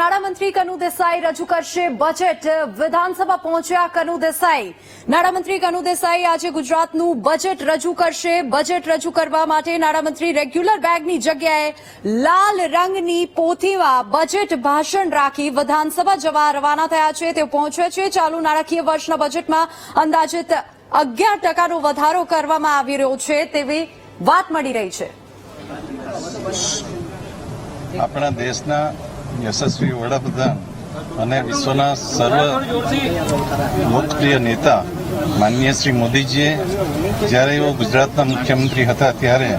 નાણામંત્રી કનુ દેસાઈ રજૂ કરશે બજેટ। વિધાનસભા પહોંચ્યા કનુ દેસાઈ। નાણામંત્રી કનુ દેસાઈ આજે ગુજરાતનું બજેટ રજૂ કરશે। બજેટ રજૂ કરવા માટે નાણામંત્રી રેગ્યુલર બેગની જગ્યાએ લાલ રંગની પોથીમાં બજેટ ભાષણ રાખી વિધાનસભા જવા રવાના થયા છે। તેઓ પહોંચ્યા છે। ચાલુ નાણાકીય વર્ષના બજેટમાં અંદાજિત 11% વધારો કરવામાં આવી રહ્યો છે તેવી વાત મળી રહી છે। આપણા દેશના યશસ્વી વડાપ્રધાન અને વિશ્વના સર્વ લોકપ્રિય નેતા માનનીય શ્રી મોદીજીએ જ્યારે એઓ ગુજરાતના મુખ્યમંત્રી હતા ત્યારે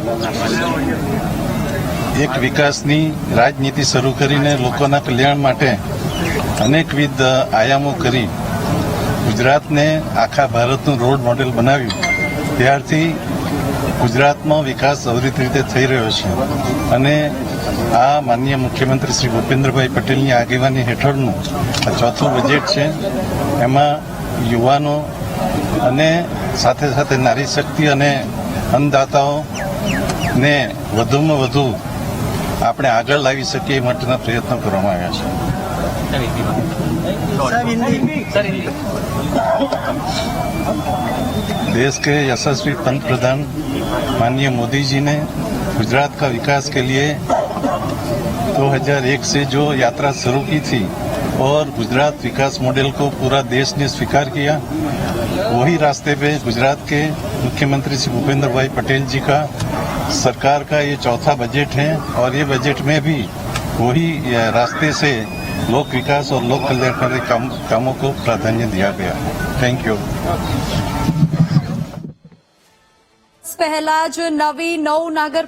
એક વિકાસની રાજનીતિ શરૂ કરીને લોકોના કલ્યાણ માટે અનેકવિધ આયામો કરી ગુજરાતને આખા ભારતનું રોલ મોડેલ બનાવ્યું। ત્યારથી ગુજરાતમાં વિકાસ અવિરત રીતે થઈ રહ્યો છે અને આ માનનીય મુખ્યમંત્રી શ્રી ભૂપેન્દ્રભાઈ પટેલની આગેવાની હેઠળનું આ ચોથું બજેટ છે। એમાં યુવાનો અને સાથે સાથે નારી શક્તિ અને અન્નદાતાઓને વધુમાં વધુ આપણે આગળ લાવી શકીએ એ માટેના પ્રયત્નો કરવામાં આવ્યા છે। देश के यशस्वी पंत प्रधान माननीय मोदी जी ने गुजरात का विकास के लिए 2001 से जो यात्रा शुरू की थी और गुजरात विकास मॉडल को पूरा देश ने स्वीकार किया, वही रास्ते पे गुजरात के मुख्यमंत्री श्री भूपेंद्र भाई पटेल जी का सरकार का ये चौथा बजट है और ये बजट में भी वही रास्ते से लोक विकास और लोक कल्याणकारी कामों को प्राधान्य दिया गया। Thank you. પહેલા જ નવી 9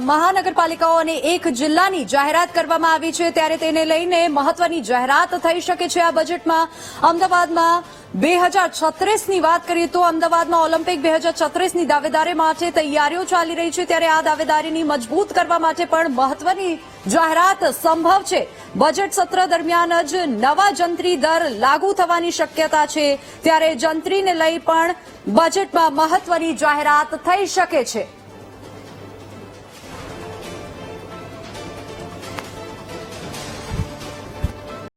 મહાનગરપાલિકાઓ અને 1 જિલ્લાની જાહેરાત કરવામાં આવી છે ત્યારે તેને લઈને મહત્વની જાહેરાત થઈ શકે છે આ બજેટમાં। અમદાવાદમાં 2036ની વાત કરીએ તો અમદાવાદમાં ઓલિમ્પિક 2036ની દાવેદારી માટે તૈયારીઓ ચાલી રહી છે ત્યારે આ દાવેદારીની મજબૂત કરવા માટે પણ મહત્વની જાહેરાત સંભવ છે। બજેટ સત્ર દરમિયાન જ નવા જંત્રી દર લાગુ થવાની શક્યતા છે ત્યારે જંત્રીને લઈ પણ બજેટમાં મહત્વની જાહેરાત થઈ શકે છે।